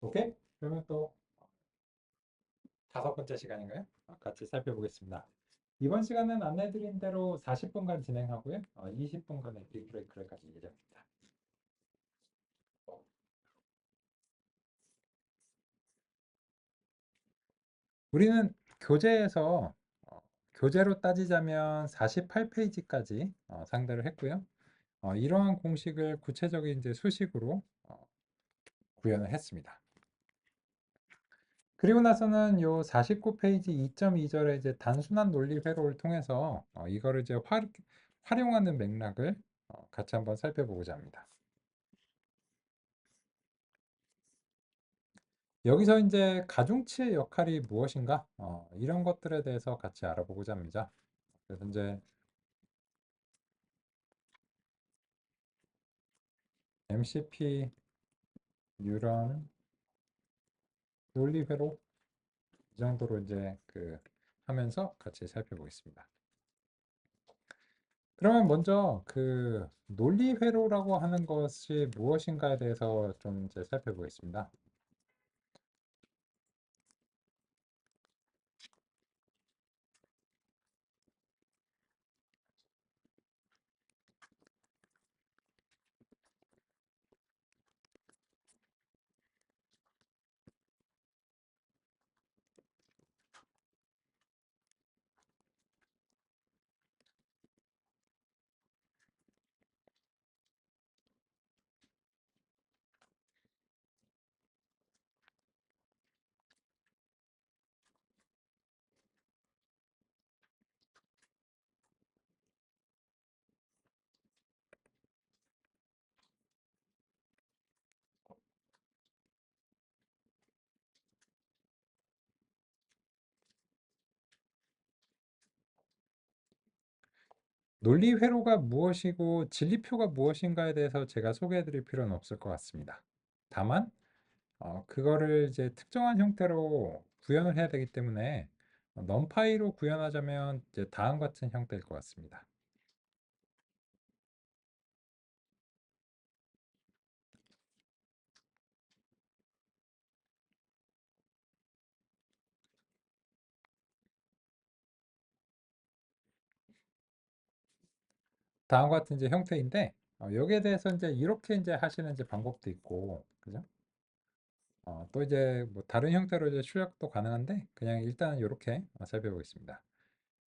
오케이? 그러면 또 다섯 번째 시간인가요? 같이 살펴보겠습니다. 이번 시간은 안내드린 대로 40분간 진행하고요. 20분간의 빅브레이크를 가질 예정입니다. 우리는 교재에서 교재로 따지자면 48페이지까지 상대를 했고요. 이러한 공식을 구체적인 이제 수식으로 구현을 했습니다. 그리고 나서는 요 49페이지 2.2절의 이제 단순한 논리 회로를 통해서 이거를 이제 활용하는 맥락을 같이 한번 살펴보고자 합니다. 여기서 이제 가중치의 역할이 무엇인가? 이런 것들에 대해서 같이 알아보고자 합니다. 그래서 이제 MCP 뉴런 논리 회로 이 정도로 이제 하면서 같이 살펴보겠습니다. 그러면 먼저 논리 회로라고 하는 것이 무엇인가에 대해서 좀 이제 살펴보겠습니다. 논리 회로가 무엇이고 진리표가 무엇인가에 대해서 제가 소개해 드릴 필요는 없을 것 같습니다. 다만 그거를 이제 특정한 형태로 구현을 해야 되기 때문에 넘파이로 구현하자면 이제 다음 같은 형태일 것 같습니다. 다음과 같은 이제 형태인데 여기에 대해서 이제 이렇게 이제 하시는 이제 방법도 있고, 그죠? 또 이제 뭐 다른 형태로 이제 출력도 가능한데 그냥 일단 이렇게 살펴보겠습니다.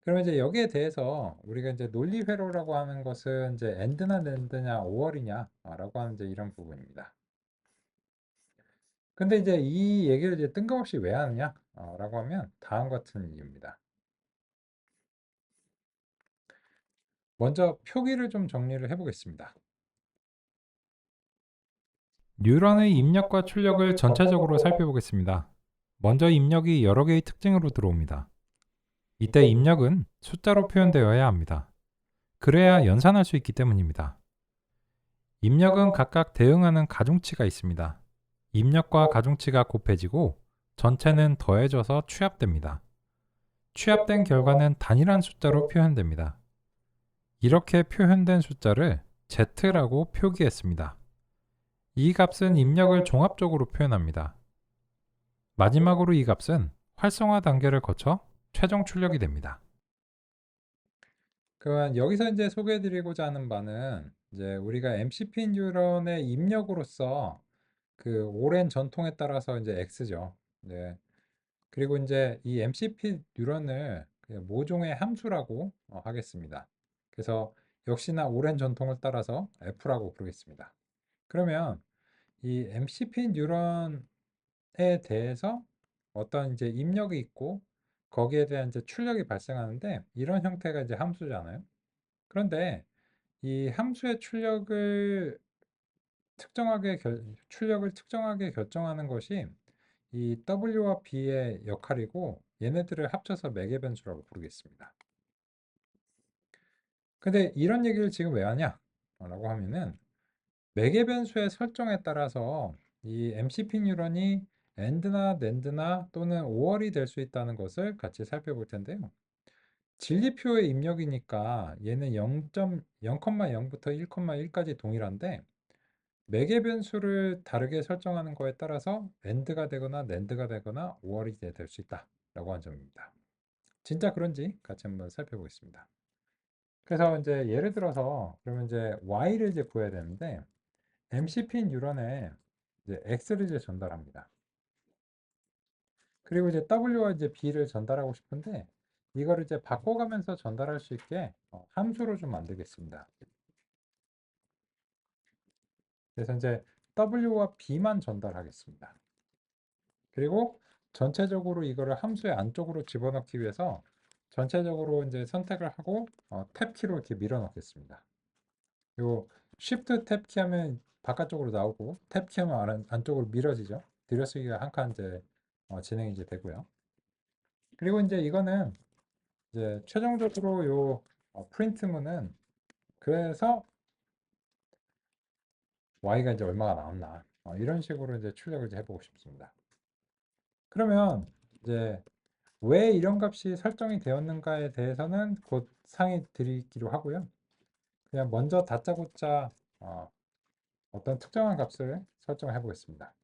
그러면 이제 여기에 대해서 우리가 이제 논리 회로라고 하는 것은 이제 엔드나 낸드냐 5월이냐 라고 하는 이제 이런 부분입니다. 근데 이제 이 얘기를 이제 뜬금없이 왜 하느냐 라고 하면 다음 같은 이유입니다. 먼저 표기를 좀 정리를 해보겠습니다. 뉴런의 입력과 출력을 전체적으로 살펴보겠습니다. 먼저 입력이 여러 개의 특징으로 들어옵니다. 이때 입력은 숫자로 표현되어야 합니다. 그래야 연산할 수 있기 때문입니다. 입력은 각각 대응하는 가중치가 있습니다. 입력과 가중치가 곱해지고 전체는 더해져서 취합됩니다. 취합된 결과는 단일한 숫자로 표현됩니다. 이렇게 표현된 숫자를 Z라고 표기했습니다. 이 값은 입력을 종합적으로 표현합니다. 마지막으로 이 값은 활성화 단계를 거쳐 최종 출력이 됩니다. 그러면 여기서 이제 소개해드리고자 하는 바는 이제 우리가 MCP 뉴런의 입력으로서 오랜 전통에 따라서 이제 X죠. 네. 그리고 이제 이 MCP 뉴런을 모종의 함수라고 하겠습니다. 그래서 역시나 오랜 전통을 따라서 F라고 부르겠습니다. 그러면 이 MCP 뉴런에 대해서 어떤 이제 입력이 있고 거기에 대한 이제 출력이 발생하는데 이런 형태가 이제 함수잖아요. 그런데 이 함수의 출력을 특정하게 결정하는 것이 이 W와 B의 역할이고 얘네들을 합쳐서 매개 변수라고 부르겠습니다. 근데 이런 얘기를 지금 왜 하냐? 라고 하면은 매개 변수의 설정에 따라서 이 MCP 뉴런이 AND나 NAND나 또는 OR이 될 수 있다는 것을 같이 살펴볼 텐데요. 진리표의 입력이니까 얘는 0.0,0부터 1,1까지 동일한데 매개 변수를 다르게 설정하는 거에 따라서 AND가 되거나 NAND가 되거나 OR이 될 수 있다라고 하는 점입니다. 진짜 그런지 같이 한번 살펴보겠습니다. 그래서 이제 예를 들어서 그러면 이제 Y를 이제 구해야 되는데 MCP 뉴런에 이제 X를 이제 전달합니다. 그리고 이제 W와 이제 B를 전달하고 싶은데 이거를 이제 바꿔가면서 전달할 수 있게 함수로 좀 만들겠습니다. 그래서 이제 W와 B만 전달하겠습니다. 그리고 전체적으로 이거를 함수의 안쪽으로 집어넣기 위해서 전체적으로 이제 선택을 하고 탭키로 이렇게 밀어 넣겠습니다. 그리고 Shift 탭키 하면 바깥쪽으로 나오고 탭키 하면 안쪽으로 밀어지죠. 들여쓰기가 한 칸 이제 진행이 이제 되고요. 그리고 이제 이거는 이제 최종적으로 요 프린트문은 그래서 y가 이제 얼마가 나왔나 이런 식으로 이제 출력을 이제 해보고 싶습니다. 그러면 이제 왜 이런 값이 설정이 되었는가에 대해서는 곧 상의 드리기로 하고요. 그냥 먼저 다짜고짜 어떤 특정한 값을 설정을 해보겠습니다.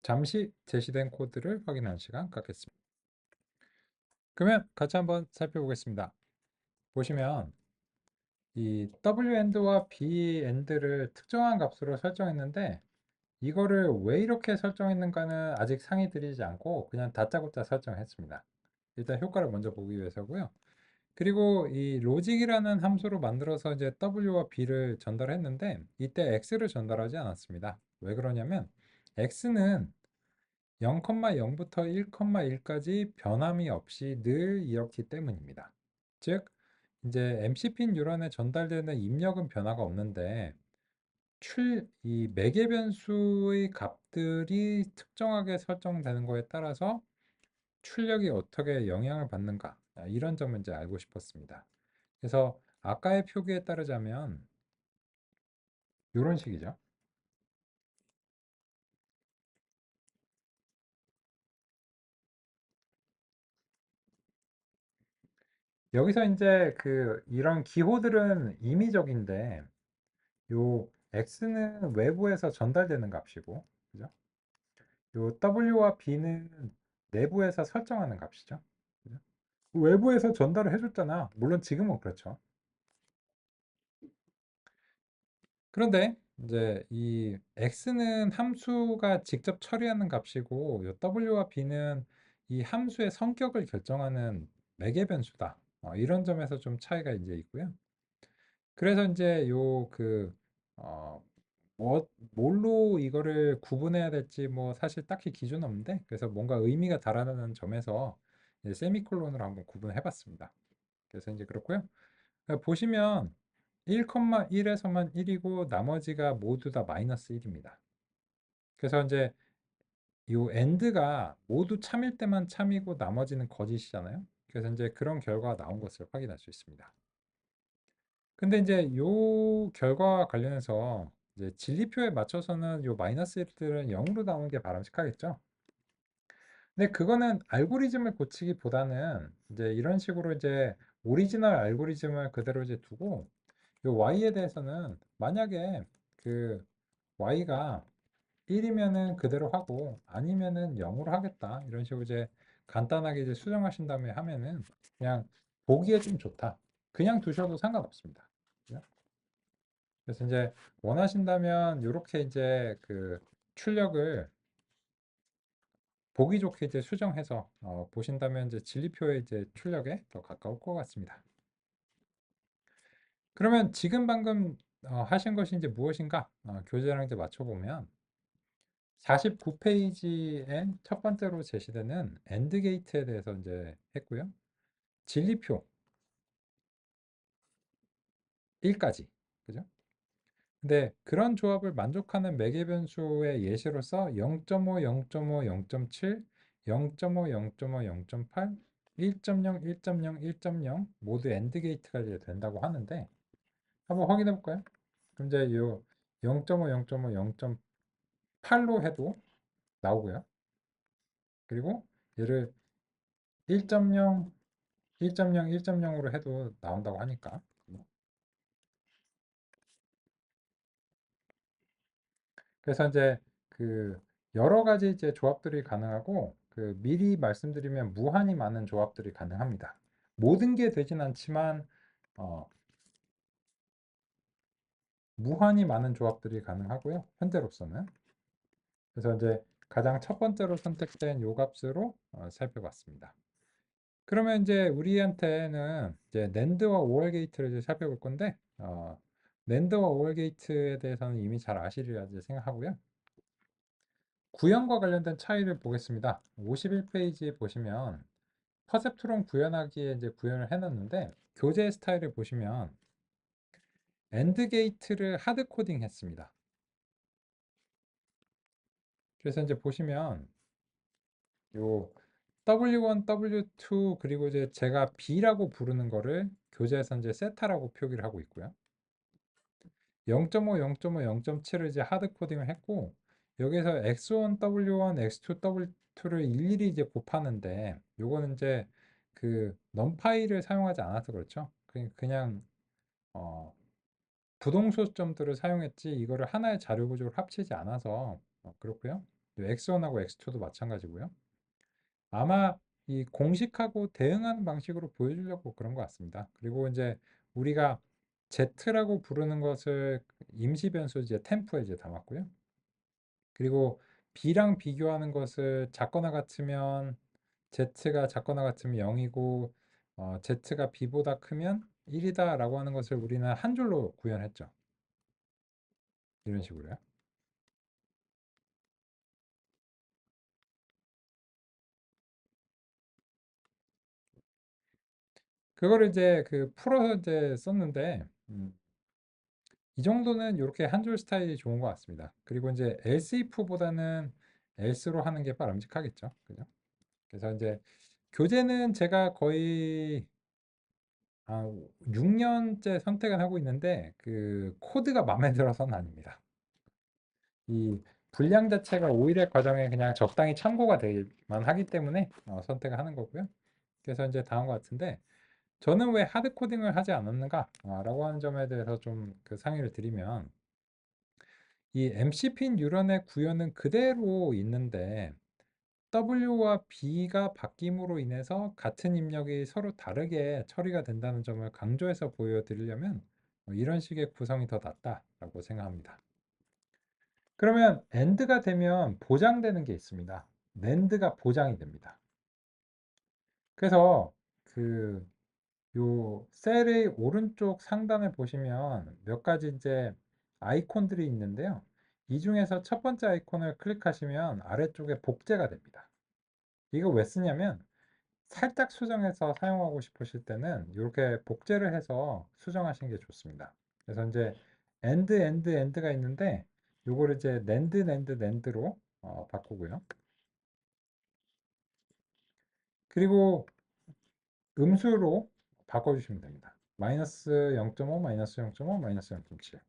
잠시 제시된 코드를 확인하는 시간 갖겠습니다. 그러면 같이 한번 살펴보겠습니다. 보시면 이 w_end와 b_end를 특정한 값으로 설정했는데 이거를 왜 이렇게 설정했는가는 아직 상의 드리지 않고 그냥 다짜고짜 설정했습니다. 일단 효과를 먼저 보기 위해서고요. 그리고 이 logic이라는 함수로 만들어서 이제 w와 b를 전달했는데 이때 x를 전달하지 않았습니다. 왜 그러냐면 x는 0,0부터 1,1까지 변함이 없이 늘 이렇기 때문입니다. 즉 이제 MCP 뉴런에 전달되는 입력은 변화가 없는데 이 매개 변수의 값들이 특정하게 설정되는 거에 따라서 출력이 어떻게 영향을 받는가 이런 점을 이제 알고 싶었습니다. 그래서 아까의 표기에 따르자면 이런 식이죠. 여기서 이제 이런 기호들은 임의적인데 요 x는 외부에서 전달되는 값이고 그죠? 요 w와 b는 내부에서 설정하는 값이죠. 그죠? 외부에서 전달을 해줬잖아. 물론 지금은 그렇죠. 그런데 이제 이 x는 함수가 직접 처리하는 값이고 요 w와 b는 이 함수의 성격을 결정하는 매개 변수다. 이런 점에서 좀 차이가 이제 있고요. 그래서 이제 어, 뭘로 이거를 구분해야 될지 뭐 사실 딱히 기준 없는데 그래서 뭔가 의미가 다르다는 점에서 이제 세미콜론으로 한번 구분해 봤습니다. 그래서 이제 그렇고요. 보시면 1,1에서만 1이고 나머지가 모두 다 마이너스 1입니다. 그래서 이제 이 AND가 모두 참일 때만 참이고 나머지는 거짓이잖아요. 그래서 이제 그런 결과가 나온 것을 확인할 수 있습니다. 근데 이제 요 결과와 관련해서 이제 진리표에 맞춰서는 요 마이너스 1들은 0으로 나오는 게 바람직하겠죠. 근데 그거는 알고리즘을 고치기보다는 이제 이런 식으로 이제 오리지널 알고리즘을 그대로 이제 두고 요 y에 대해서는 만약에 그 y가 1이면은 그대로 하고 아니면은 0으로 하겠다 이런 식으로 이제 간단하게 이제 수정하신 다음에 하면은 그냥 보기에 좀 좋다. 그냥 두셔도 상관없습니다. 그죠? 그래서 이제 원하신다면 이렇게 이제 출력을 보기 좋게 이제 수정해서 보신다면 이제 진리표의 이제 출력에 더 가까울 것 같습니다. 그러면 지금 방금 하신 것이 이제 무엇인가? 교재랑 이제 맞춰보면 49페이지에 첫 번째로 제시되는 AND 게이트에 대해서 이제 했고요. 진리표 1까지. 그죠? 근데 그런 조합을 만족하는 매개 변수의 예시로서 0.5, 0.5, 0.7, 0.5, 0.5, 0.8, 1.0, 1.0, 1.0 모두 엔드 게이트가 이제 된다고 하는데 한번 확인해 볼까요? 그럼 이제 요 0.5, 0.5, 0.8로 해도 나오고요. 그리고 얘를 1.0, 1.0, 1.0으로 해도 나온다고 하니까. 그래서 이제 그 여러 가지 이제 조합들이 가능하고 그 미리 말씀드리면 무한히 많은 조합들이 가능합니다. 모든 게 되진 않지만 어, 무한히 많은 조합들이 가능하고요. 현재로서는. 그래서 이제 가장 첫 번째로 선택된 요 값으로 살펴봤습니다. 그러면 이제 우리한테는 이제 낸드와 오월 게이트를 이제 살펴볼 건데 낸드와 오월 게이트에 대해서는 이미 잘 아시리라 생각하고요. 구현과 관련된 차이를 보겠습니다. 51페이지에 보시면 퍼셉트론 구현하기에 이제 구현을 해놨는데 교재 스타일을 보시면 엔드 게이트를 하드 코딩 했습니다. 그래서 이제 보시면 요 W1, W2 그리고 이제 제가 B라고 부르는 거를 교재에서 이제 세타라고 표기를 하고 있고요. 0.5, 0.5, 0.7을 이제 하드 코딩을 했고 여기서 x1, w1, x2, w2를 일일이 이제 곱하는데 요거는 이제 그 넘파이를 사용하지 않아서 그렇죠. 그냥 어, 부동소점들을 사용했지 이거를 하나의 자료 구조로 합치지 않아서 그렇고요. x1하고 x2도 마찬가지고요. 아마 이 공식하고 대응하는 방식으로 보여주려고 그런 것 같습니다. 그리고 이제 우리가 Z라고 부르는 것을 임시 변수 이제 템프에 이제 담았고요. 그리고 B랑 비교하는 것을 작거나 같으면 Z가 작거나 같으면 0이고 Z가 B보다 크면 1이다 라고 하는 것을 우리는 한 줄로 구현했죠. 이런 식으로요. 그거를 이제 그 풀어서 이제 썼는데 이 정도는 이렇게 한 줄 스타일이 좋은 것 같습니다. 그리고 이제 else if보다는 else로 하는 게 바람직하겠죠. 그죠? 그래서 이제 교재는 제가 거의 6년째 선택을 하고 있는데 그 코드가 마음에 들어서는 아닙니다. 이 분량 자체가 오일의 과정에 그냥 적당히 참고가 될 만하기 때문에 선택을 하는 거고요. 그래서 이제 다음 것 같은데 저는 왜 하드 코딩을 하지 않았는가? 라고 하는 점에 대해서 좀 그 상의를 드리면 이 MCP 뉴런의 구현은 그대로 있는데 W와 B가 바뀜으로 인해서 같은 입력이 서로 다르게 처리가 된다는 점을 강조해서 보여드리려면 이런 식의 구성이 더 낫다라고 생각합니다. 그러면 AND가 되면 보장되는 게 있습니다. NAND가 보장이 됩니다. 그래서 그 요 셀의 오른쪽 상단에 보시면 몇 가지 이제 아이콘들이 있는데요. 이 중에서 첫 번째 아이콘을 클릭하시면 아래쪽에 복제가 됩니다. 이거 왜 쓰냐면 살짝 수정해서 사용하고 싶으실 때는 이렇게 복제를 해서 수정하시는 게 좋습니다. 그래서 이제 AND가 있는데 요거를 이제 NAND로 바꾸고요. 그리고 음수로 바꿔주시면 됩니다. 마이너스 0.5, 마이너스 0.5, 마이너스 0.7.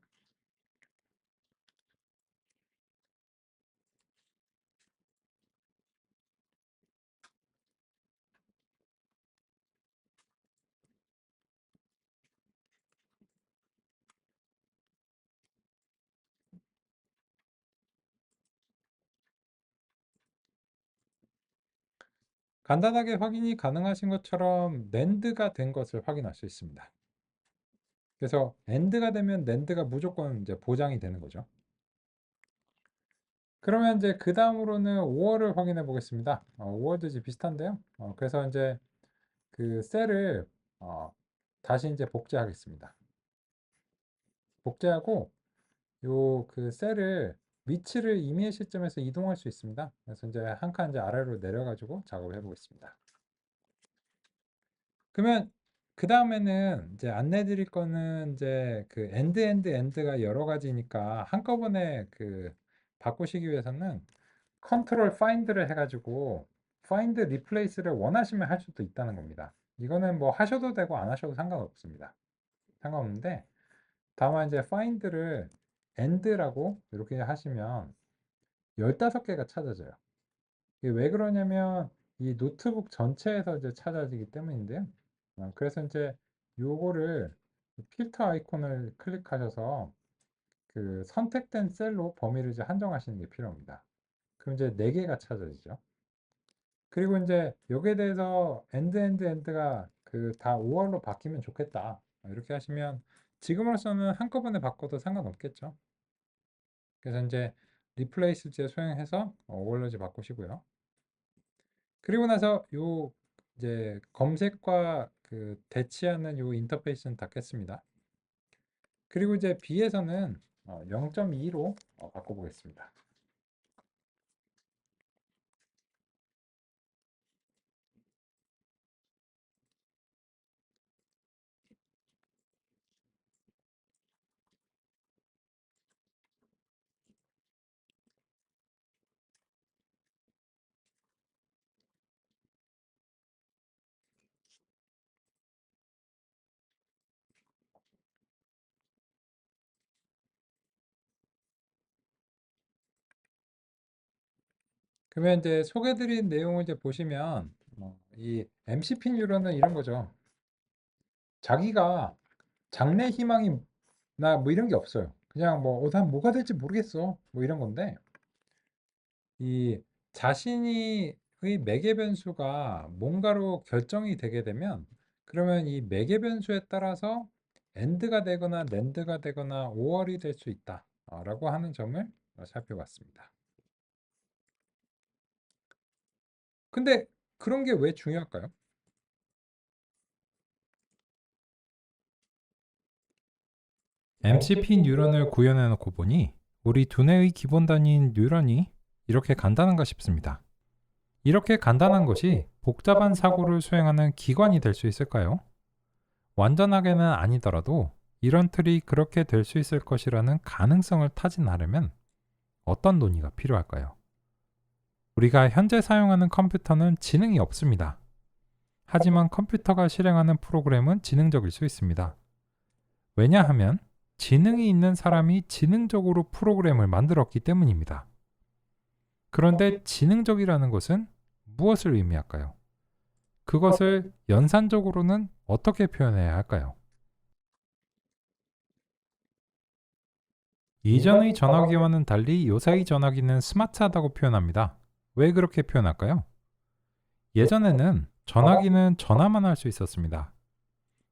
간단하게 확인이 가능하신 것처럼 낸드가 된 것을 확인할 수 있습니다. 그래서 엔드가 되면 낸드가 무조건 이제 보장이 되는 거죠. 그러면 이제 그 다음으로는 5월을 확인해 보겠습니다. 5월도 이제 비슷한데요. 그래서 이제 그 셀을 어, 다시 이제 복제하겠습니다. 복제하고 요 그 셀을 위치를 이미의 시점에서 이동할 수 있습니다. 그래서 이제 한 칸 이제 아래로 내려가지고 작업을 해보겠습니다. 그러면 그 다음에는 이제 안내 드릴 거는 이제 그 엔드가 여러 가지니까 한꺼번에 그 바꾸시기 위해서는 컨트롤 파인드를 해가지고 파인드 리플레이스를 원하시면 할 수도 있다는 겁니다. 이거는 뭐 하셔도 되고 안 하셔도 상관없습니다. 상관없는데 다만 이제 find를 and라고 이렇게 하시면 15개가 찾아져요. 이게 왜 그러냐면 이 노트북 전체에서 이제 찾아지기 때문인데요. 그래서 이제 요거를 필터 아이콘을 클릭하셔서 그 선택된 셀로 범위를 이제 한정하시는 게 필요합니다. 그럼 이제 4개가 찾아지죠. 그리고 이제 여기에 대해서 엔드가 그 다 5월로 바뀌면 좋겠다. 이렇게 하시면 지금으로서는 한꺼번에 바꿔도 상관없겠죠. 그래서 이제 리플레이스제 소형해서 5월로지 바꾸시고요. 그리고 나서 요 이제 검색과 그 대치하는 요 인터페이스는 닫겠습니다. 그리고 이제 B에서는 0.2로 바꿔보겠습니다. 그러면 이제 소개드린 내용을 이제 보시면 이 MCP 뉴런은 이런 거죠. 자기가 장래 희망이 나 뭐 이런 게 없어요. 그냥 뭐 난 뭐가 될지 모르겠어. 뭐 이런 건데 이 자신이 의 매개 변수가 뭔가로 결정이 되게 되면 그러면 이 매개 변수에 따라서 AND가 되거나 NAND가 되거나 OR이 될 수 있다 라고 하는 점을 살펴봤습니다. 근데 그런 게 왜 중요할까요? MCP 뉴런을 구현해 놓고 보니 우리 두뇌의 기본 단위인 뉴런이 이렇게 간단한가 싶습니다. 이렇게 간단한 것이 복잡한 사고를 수행하는 기관이 될 수 있을까요? 완전하게는 아니더라도 이런 틀이 그렇게 될 수 있을 것이라는 가능성을 타진하려면 어떤 논의가 필요할까요? 우리가 현재 사용하는 컴퓨터는 지능이 없습니다. 하지만 컴퓨터가 실행하는 프로그램은 지능적일 수 있습니다. 왜냐하면 지능이 있는 사람이 지능적으로 프로그램을 만들었기 때문입니다. 그런데 지능적이라는 것은 무엇을 의미할까요? 그것을 연산적으로는 어떻게 표현해야 할까요? 이전의 전화기와는 달리 요새의 전화기는 스마트하다고 표현합니다. 왜 그렇게 표현할까요? 예전에는 전화기는 전화만 할 수 있었습니다.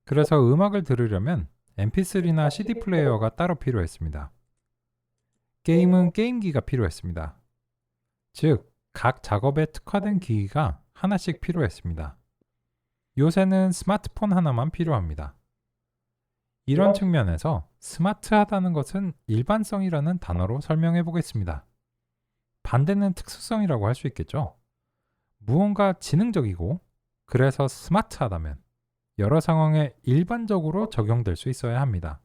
그래서 음악을 들으려면 MP3나 CD 플레이어가 따로 필요했습니다. 게임은 게임기가 필요했습니다. 즉, 각 작업에 특화된 기기가 하나씩 필요했습니다. 요새는 스마트폰 하나만 필요합니다. 이런 측면에서 스마트하다는 것은 일반성이라는 단어로 설명해 보겠습니다. 반대는 특수성이라고 할 수 있겠죠. 무언가 지능적이고 그래서 스마트하다면 여러 상황에 일반적으로 적용될 수 있어야 합니다.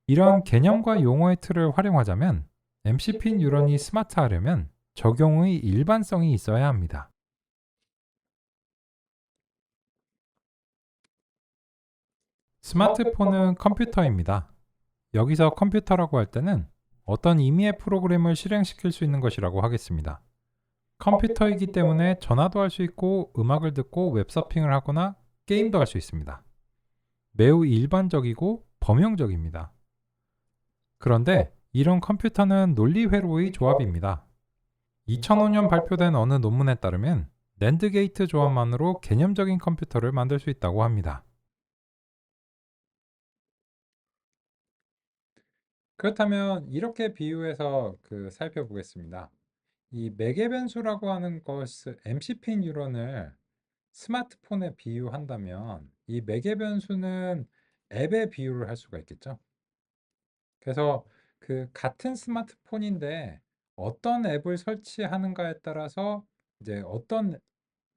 이런 개념과 용어의 틀을 활용하자면 MCP 뉴런이 스마트하려면 적용의 일반성이 있어야 합니다. 스마트폰은 컴퓨터입니다. 여기서 컴퓨터라고 할 때는 어떤 임의의 프로그램을 실행시킬 수 있는 것이라고 하겠습니다. 컴퓨터이기 때문에 전화도 할 수 있고 음악을 듣고 웹서핑을 하거나 게임도 할 수 있습니다. 매우 일반적이고 범용적입니다. 그런데 이런 컴퓨터는 논리회로의 조합입니다. 2005년 발표된 어느 논문에 따르면 낸드 게이트 조합만으로 개념적인 컴퓨터를 만들 수 있다고 합니다. 그렇다면 이렇게 비유해서 살펴보겠습니다. 이 매개 변수라고 하는 것을 MCP 뉴런을 스마트폰에 비유한다면 이 매개 변수는 앱에 비유를 할 수가 있겠죠. 그래서 그 같은 스마트폰인데 어떤 앱을 설치하는가에 따라서 이제 어떤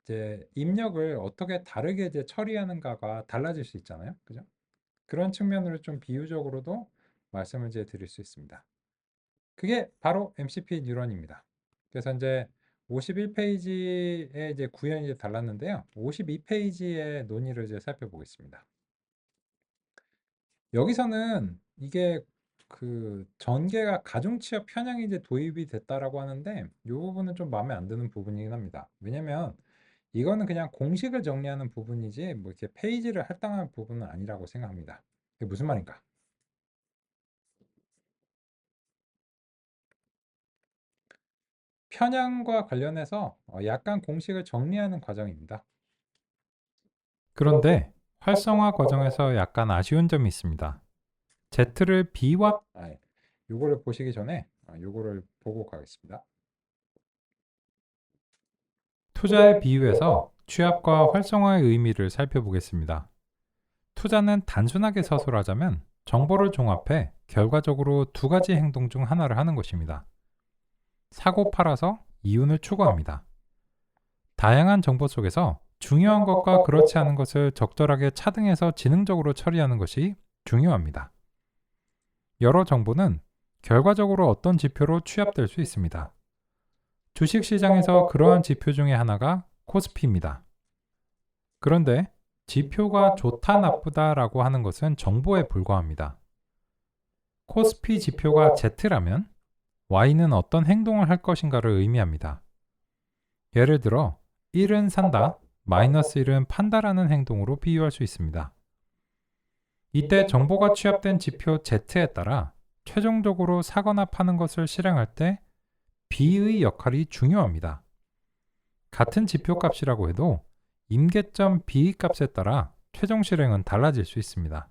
이제 입력을 어떻게 다르게 이제 처리하는가가 달라질 수 있잖아요. 그죠? 그런 측면으로 좀 비유적으로도 말씀을 이제 드릴 수 있습니다. 그게 바로 MCP 뉴런입니다. 그래서 이제 51페이지에 이제 구현이 이제 달랐는데요. 52페이지의 논의를 이제 살펴보겠습니다. 여기서는 이게 그 전개가 가중 취업 편향이 이제 도입이 됐다라고 하는데 이 부분은 좀 마음에 안 드는 부분이긴 합니다. 왜냐면 이거는 그냥 공식을 정리하는 부분이지 뭐 이렇게 페이지를 할당하는 부분은 아니라고 생각합니다. 이게 무슨 말인가? 편향과 관련해서 약간 공식을 정리하는 과정입니다. 그런데 활성화 과정에서 약간 아쉬운 점이 있습니다. Z를 B와 요거를 보시기 전에 요거를 보고 가겠습니다. 투자의 비유에서 취합과 활성화의 의미를 살펴보겠습니다. 투자는 단순하게 서술하자면 정보를 종합해 결과적으로 두 가지 행동 중 하나를 하는 것입니다. 사고 팔아서 이윤을 추구합니다. 다양한 정보 속에서 중요한 것과 그렇지 않은 것을 적절하게 차등해서 지능적으로 처리하는 것이 중요합니다. 여러 정보는 결과적으로 어떤 지표로 취합될 수 있습니다. 주식시장에서 그러한 지표 중에 하나가 코스피입니다. 그런데 지표가 좋다 나쁘다라고 하는 것은 정보에 불과합니다. 코스피 지표가 Z라면 Y는 어떤 행동을 할 것인가를 의미합니다. 예를 들어 1은 산다, 마이너스 1은 판다라는 행동으로 비유할 수 있습니다. 이때 정보가 취합된 지표 Z에 따라 최종적으로 사거나 파는 것을 실행할 때 B의 역할이 중요합니다. 같은 지표 값이라고 해도 임계점 B 값에 따라 최종 실행은 달라질 수 있습니다.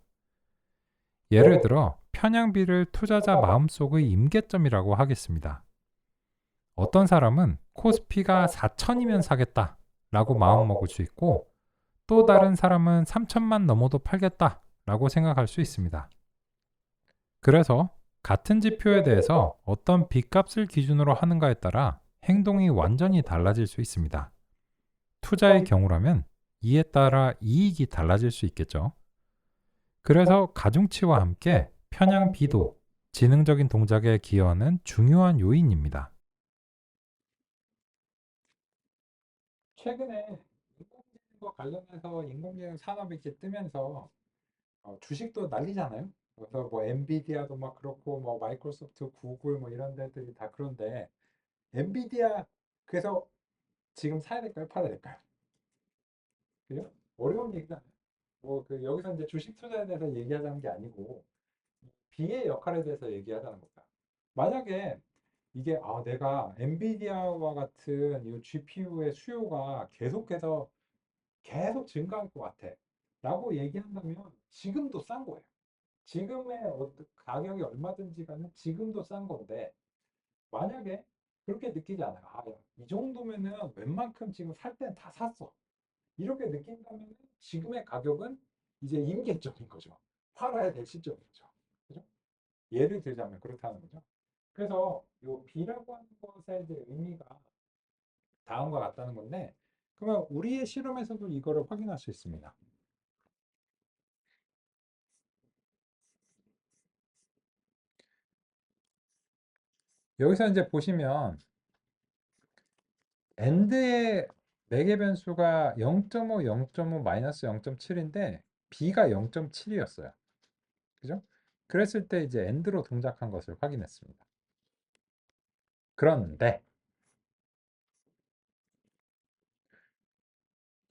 예를 들어 편향비를 투자자 마음속의 임계점이라고 하겠습니다. 어떤 사람은 코스피가 4천이면 사겠다 라고 마음먹을 수 있고 또 다른 사람은 3천만 넘어도 팔겠다 라고 생각할 수 있습니다. 그래서 같은 지표에 대해서 어떤 B값을 기준으로 하는가에 따라 행동이 완전히 달라질 수 있습니다. 투자의 경우라면 이에 따라 이익이 달라질 수 있겠죠. 그래서 가중치와 함께 편향 비도 지능적인 동작에 기여하는 중요한 요인입니다. 최근에 인공지능과 관련해서 인공지능 산업이 이렇게 뜨면서 주식도 난리잖아요. 그래서 뭐 엔비디아도 막 그렇고 뭐 마이크로소프트, 구글 뭐 이런 데들이 다 그런데 엔비디아 그래서 지금 사야 될까요? 팔아야 될까요? 그죠? 어려운 얘기잖아요. 뭐 그 여기서 이제 주식 투자에 대해서 얘기하자는 게 아니고 비의 역할에 대해서 얘기하자는 겁니다. 만약에 이게 내가 엔비디아와 같은 이 GPU의 수요가 계속해서 계속 증가할 것 같아. 라고 얘기한다면 지금도 싼 거예요. 지금의 가격이 얼마든지 간에 지금도 싼 건데 만약에 그렇게 느끼지 않아요. 야, 이 정도면은 웬만큼 지금 살 땐 다 샀어. 이렇게 느낀다면 지금의 가격은 이제 임계점인 거죠. 팔아야 될 시점인 거죠. 그죠? 예를 들자면 그렇다는 거죠. 그래서 이 B라고 하는 것의 이제 의미가 다음과 같다는 건데 그러면 우리의 실험에서도 이거를 확인할 수 있습니다. 여기서 이제 보시면 AND의 매개 변수가 0.5, 0.5, 마이너스 0.7인데 B가 0.7이었어요. 그죠? 그랬을 때 이제 AND로 동작한 것을 확인했습니다. 그런데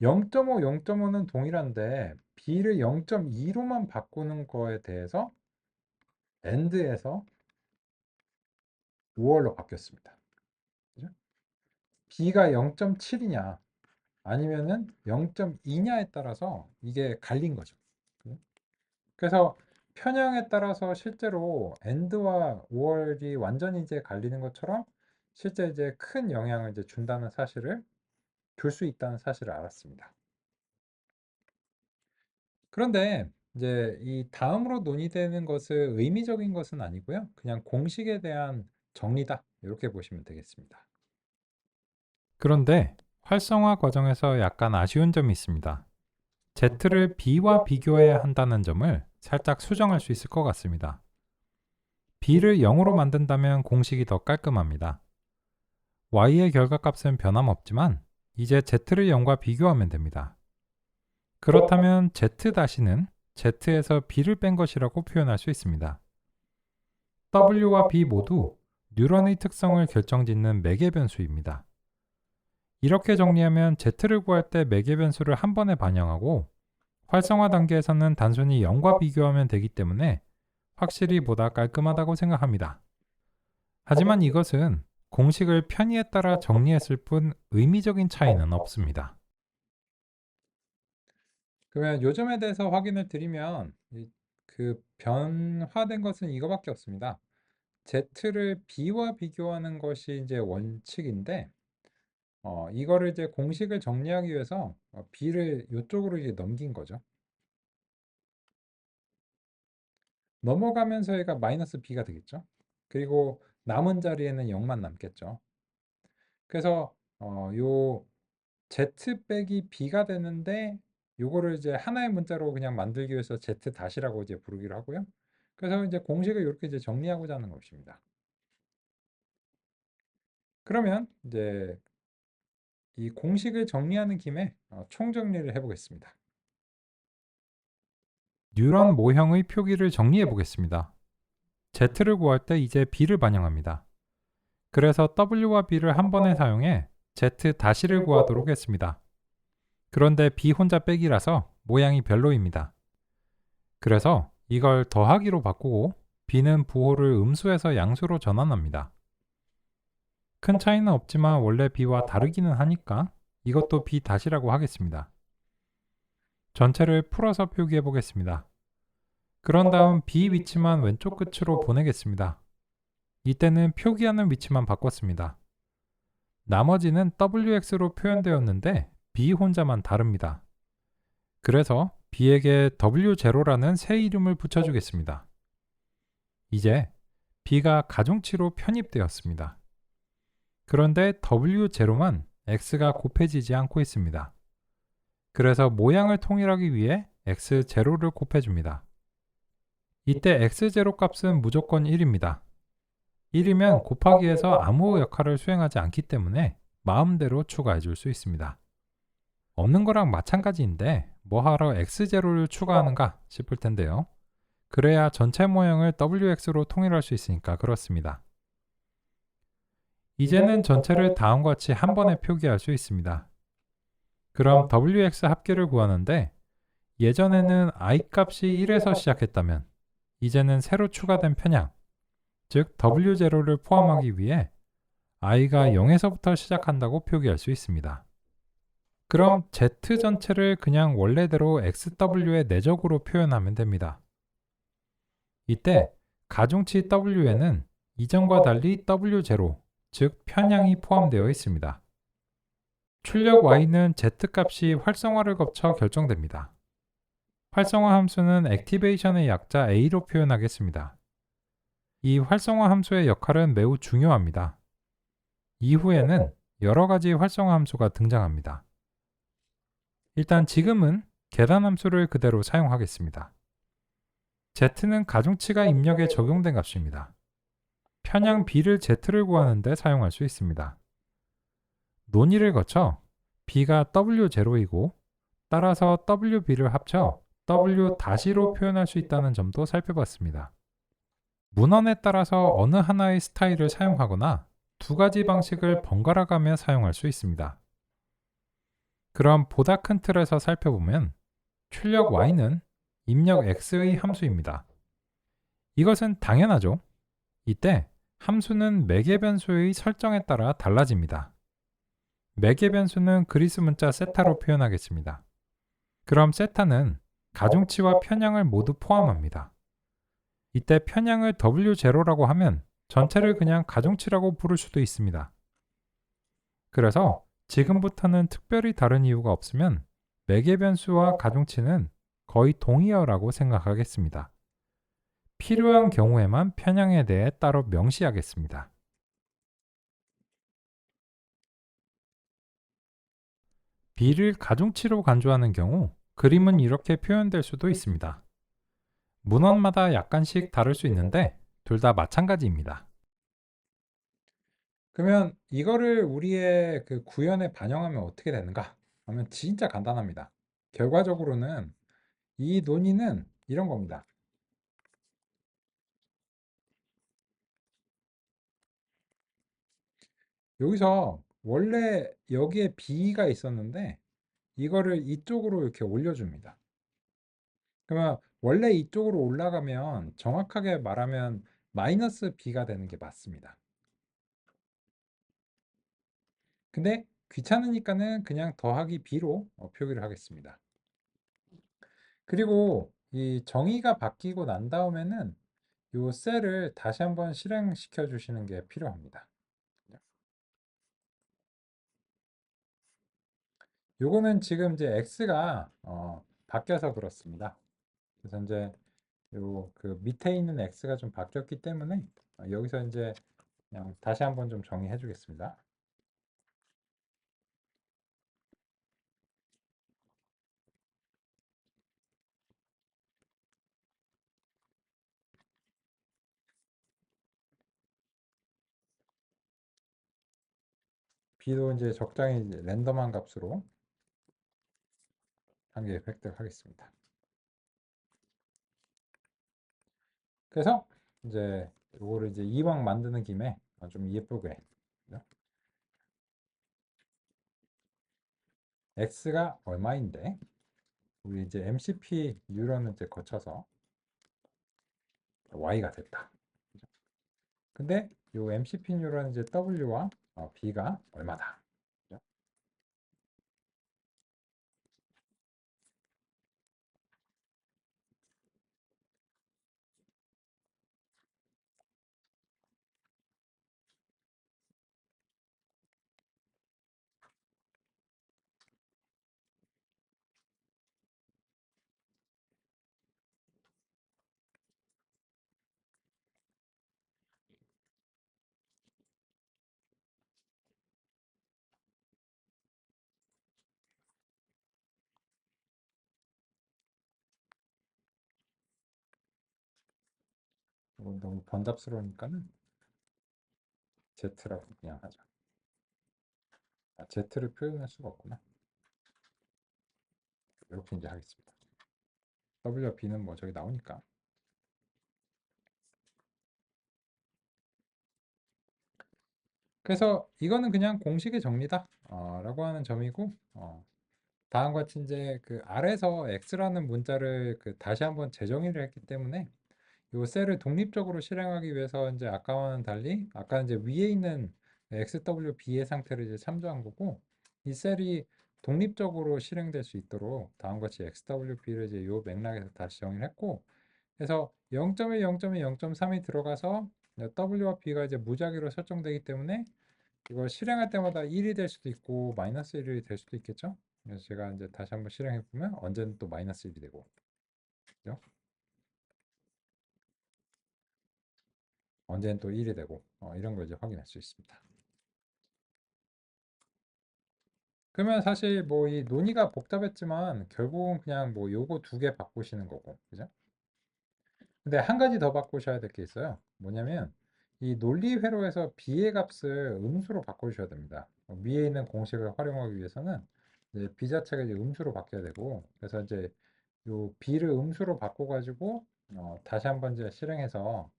0.5, 0.5는 동일한데 B를 0.2로만 바꾸는 거에 대해서 AND에서 5월로 바뀌었습니다. 그죠? B가 0.7이냐 아니면은 0.2냐에 따라서 이게 갈린 거죠. 그래서 편향에 따라서 실제로 엔드와 5월이 완전히 이제 갈리는 것처럼 실제 이제 큰 영향을 이제 준다는 사실을 줄 수 있다는 사실을 알았습니다. 그런데 이제 이 다음으로 논의되는 것은 의미적인 것은 아니고요. 그냥 공식에 대한 정리다. 이렇게 보시면 되겠습니다. 그런데 활성화 과정에서 약간 아쉬운 점이 있습니다. Z를 B와 비교해야 한다는 점을 살짝 수정할 수 있을 것 같습니다. B를 0으로 만든다면 공식이 더 깔끔합니다. Y의 결과값은 변함없지만 이제 Z를 0과 비교하면 됩니다. 그렇다면 Z-는 Z에서 B를 뺀 것이라고 표현할 수 있습니다. W와 B 모두 뉴런의 특성을 결정짓는 매개 변수입니다. 이렇게 정리하면 Z를 구할 때 매개 변수를 한 번에 반영하고 활성화 단계에서는 단순히 0과 비교하면 되기 때문에 확실히 보다 깔끔하다고 생각합니다. 하지만 이것은 공식을 편의에 따라 정리했을 뿐 의미적인 차이는 없습니다. 그러면 요점에 대해서 확인을 드리면 그 변화된 것은 이거밖에 없습니다. Z를 B와 비교하는 것이 이제 원칙인데 이거를 이제 공식을 정리하기 위해서 B를 이쪽으로 이제 넘긴 거죠. 넘어가면서 얘가 마이너스 B가 되겠죠. 그리고 남은 자리에는 0만 남겠죠. 그래서 요 Z 빼기 B가 되는데 요거를 이제 하나의 문자로 그냥 만들기 위해서 Z 다시라고 이제 부르기로 하고요. 그래서 이제 공식을 이렇게 이제 정리하고자 하는 것입니다. 그러면 이제 이 공식을 정리하는 김에 총정리를 해보겠습니다. 뉴런 모형의 표기를 정리해 보겠습니다. Z를 구할 때 이제 B를 반영합니다. 그래서 W와 B를 한 번에 사용해 Z-를 구하도록 했습니다. 그런데 B 혼자 빼기라서 모양이 별로입니다. 그래서 이걸 더하기로 바꾸고 B는 부호를 음수에서 양수로 전환합니다. 큰 차이는 없지만 원래 B와 다르기는 하니까 이것도 B-라고 하겠습니다. 전체를 풀어서 표기해 보겠습니다. 그런 다음 B 위치만 왼쪽 끝으로 보내겠습니다. 이때는 표기하는 위치만 바꿨습니다. 나머지는 WX로 표현되었는데 B 혼자만 다릅니다. 그래서 B에게 W0라는 새 이름을 붙여주겠습니다. 이제 B가 가중치로 편입되었습니다. 그런데 W0만 X가 곱해지지 않고 있습니다. 그래서 모양을 통일하기 위해 X0를 곱해줍니다. 이때 X0 값은 무조건 1입니다. 1이면 곱하기에서 아무 역할을 수행하지 않기 때문에 마음대로 추가해 줄 수 있습니다. 없는 거랑 마찬가지인데 뭐하러 X0를 추가하는가 싶을 텐데요. 그래야 전체 모형을 WX로 통일할 수 있으니까 그렇습니다. 이제는 전체를 다음과 같이 한 번에 표기할 수 있습니다. 그럼 WX 합계를 구하는데 예전에는 I 값이 1에서 시작했다면 이제는 새로 추가된 편향, 즉 W0를 포함하기 위해 i가 0에서부터 시작한다고 표기할 수 있습니다. 그럼 Z 전체를 그냥 원래대로 XW의 내적으로 표현하면 됩니다. 이때 가중치 W에는 이전과 달리 W0, 즉 편향이 포함되어 있습니다. 출력 Y는 Z값이 활성화를 거쳐 결정됩니다. 활성화 함수는 액티베이션의 약자 A로 표현하겠습니다. 이 활성화 함수의 역할은 매우 중요합니다. 이후에는 여러 가지 활성화 함수가 등장합니다. 일단 지금은 계산 함수를 그대로 사용하겠습니다. Z는 가중치가 입력에 적용된 값입니다. 편향 B를 Z를 구하는 데 사용할 수 있습니다. 논의를 거쳐 B가 W0이고 따라서 WB를 합쳐 W-로 표현할 수 있다는 점도 살펴봤습니다. 문헌에 따라서 어느 하나의 스타일을 사용하거나 두 가지 방식을 번갈아 가며 사용할 수 있습니다. 그럼 보다 큰 틀에서 살펴보면 출력 Y는 입력 X의 함수입니다. 이것은 당연하죠. 이때 함수는 매개 변수의 설정에 따라 달라집니다. 매개 변수는 그리스 문자 세타로 표현하겠습니다. 그럼 세타는 가중치와 편향을 모두 포함합니다. 이때 편향을 W0라고 하면 전체를 그냥 가중치라고 부를 수도 있습니다. 그래서 지금부터는 특별히 다른 이유가 없으면 매개 변수와 가중치는 거의 동의어라고 생각하겠습니다. 필요한 경우에만 편향에 대해 따로 명시하겠습니다. B를 가중치로 간주하는 경우 그림은 이렇게 표현될 수도 있습니다. 문헌마다 약간씩 다를 수 있는데 둘 다 마찬가지입니다. 그러면 이거를 우리의 그 구현에 반영하면 어떻게 되는가? 하면 진짜 간단합니다. 결과적으로는 이 논의는 이런 겁니다. 여기서 원래 여기에 B가 있었는데 이거를 이쪽으로 이렇게 올려줍니다. 그러면 원래 이쪽으로 올라가면 정확하게 말하면 마이너스 B가 되는 게 맞습니다. 근데 귀찮으니까는 그냥 더하기 B로 표기를 하겠습니다. 그리고 이 정의가 바뀌고 난 다음에는 이 셀을 다시 한번 실행시켜 주시는 게 필요합니다. 요거는 지금 이제 x가 바뀌어서 그렇습니다. 그래서 이제 요 그 밑에 있는 x가 좀 바뀌었기 때문에 여기서 이제 그냥 다시 한번 좀 정의해 주겠습니다. b도 이제 적당히 이제 랜덤한 값으로 한 개 획득하겠습니다. 그래서 이제 요거를 이제 이왕 만드는 김에 좀 예쁘게 x가 얼마인데 우리 이제 MCP 뉴런을 이제 거쳐서 y가 됐다. 근데 요 MCP 뉴런은 이제 w와 b가 얼마다. 이건 너무 번잡스러우니까는 z라고 그냥 하자. z를 표현할 수가 없구나. 이렇게 이제 하겠습니다. w와 b는 뭐 저기 나오니까. 그래서 이거는 그냥 공식의 정리다 라고 하는 점이고 다음과 같이 이제 그 아래서 x라는 문자를 그 다시 한번 재정의를 했기 때문에 이 셀을 독립적으로 실행하기 위해서 이제 아까와는 달리 아까 이제 위에 있는 XWB의 상태를 이제 참조한 거고 이 셀이 독립적으로 실행될 수 있도록 다음과 같이 XWB를 이제 요 맥락에서 다시 정의를 했고 그래서 0.1, 0.1, 0.3이 들어가서 W와 B가 이제 무작위로 설정되기 때문에 이걸 실행할 때마다 1이 될 수도 있고 마이너스 1이 될 수도 있겠죠. 그래서 제가 이제 다시 한번 실행해 보면 언제는 또 마이너스 1이 되고 그죠? 언제는 또 1이 되고 이런 걸 이제 확인할 수 있습니다. 그러면 사실 뭐 이 논의가 복잡했지만 결국은 그냥 뭐 요거 두 개 바꾸시는 거고 그죠? 근데 한 가지 더 바꾸셔야 될 게 있어요. 뭐냐면 이 논리 회로에서 b의 값을 음수로 바꿔주셔야 됩니다. 위에 있는 공식을 활용하기 위해서는 이제 b 자체가 이제 음수로 바뀌어야 되고 그래서 이제 요 b를 음수로 바꿔가지고 다시 한번 이제 실행해서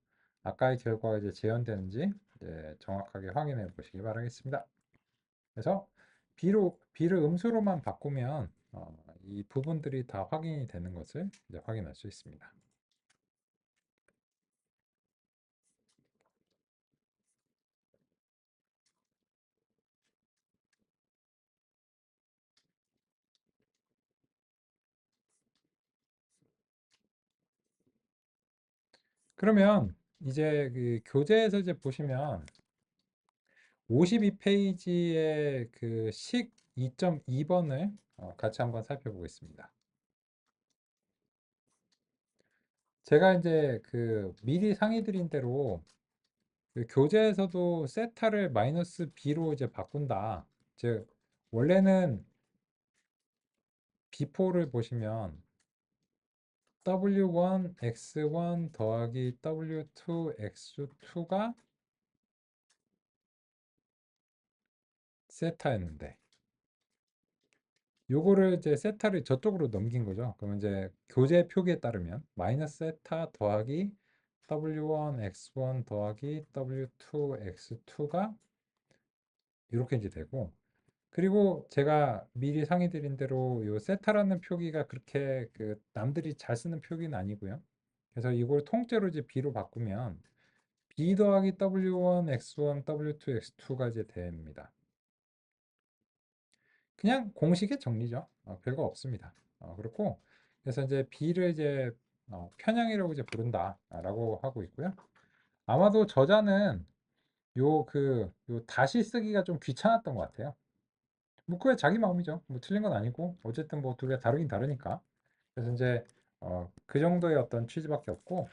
아까의 결과가 이제 재현되는지 이제 정확하게 확인해 보시기 바라겠습니다. 그래서 b를 음수로만 바꾸면 이 부분들이 다 확인이 되는 것을 이제 확인할 수 있습니다. 그러면 이제 그 교재에서 이제 보시면 52페이지의 그 식 2.2번을 같이 한번 살펴보겠습니다. 제가 이제 그 미리 상의 드린 대로 그 교재에서도 세타를 마이너스 b로 이제 바꾼다. 즉 원래는 before를 보시면 W1 X1 더하기 W2 X2가 세타였는데 요거를 이제 세타를 저쪽으로 넘긴 거죠. 그러면 이제 교재 표기에 따르면 마이너스 세타 더하기 W1 X1 더하기 W2 X2가 이렇게 이제 되고, 그리고 제가 미리 상의 드린 대로 요 세타라는 표기가 그렇게 그 남들이 잘 쓰는 표기는 아니고요. 그래서 이걸 통째로 이제 b로 바꾸면 b 더하기 w1 x1 w2 x2가 이제 됩니다. 그냥 공식의 정리죠. 별거 없습니다. 그렇고 그래서 이제 b를 이제 편향이라고 이제 부른다라고 하고 있고요. 아마도 저자는 요 다시 쓰기가 좀 귀찮았던 것 같아요. 뭐 그게 자기 마음이죠. 뭐 틀린 건 아니고 어쨌든 뭐 둘이 다르긴 다르니까. 그래서 이제 그 정도의 어떤 취지밖에 없고,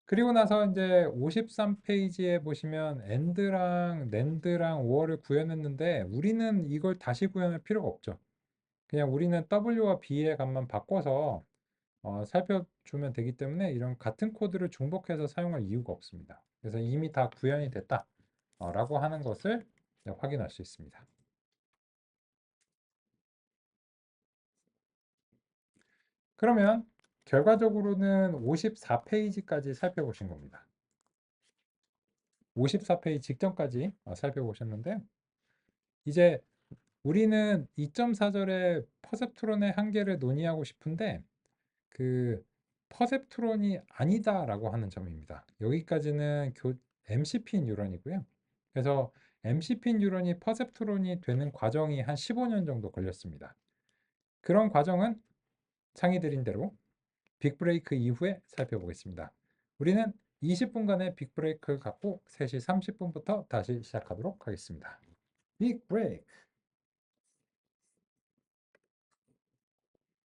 그리고 나서 이제 53페이지에 보시면 AND랑 NAND랑 OR을 구현했는데 우리는 이걸 다시 구현할 필요가 없죠. 그냥 우리는 W와 B의 값만 바꿔서 살펴주면 되기 때문에 이런 같은 코드를 중복해서 사용할 이유가 없습니다. 그래서 이미 다 구현이 됐다 라고 하는 것을 확인할 수 있습니다. 그러면 결과적으로는 54페이지까지 살펴보신 겁니다. 54페이지 직전까지 살펴보셨는데, 이제 우리는 2.4절의 퍼셉트론의 한계를 논의하고 싶은데 그 퍼셉트론이 아니다라고 하는 점입니다. 여기까지는 MCP 뉴런이고요. 그래서 MCP 뉴런이 퍼셉트론이 되는 과정이 한 15년 정도 걸렸습니다. 그런 과정은 상의 드린 대로 빅브레이크 이후에 살펴보겠습니다. 우리는 20분간의 빅브레이크를 갖고 3시 30분부터 다시 시작하도록 하겠습니다. 빅브레이크.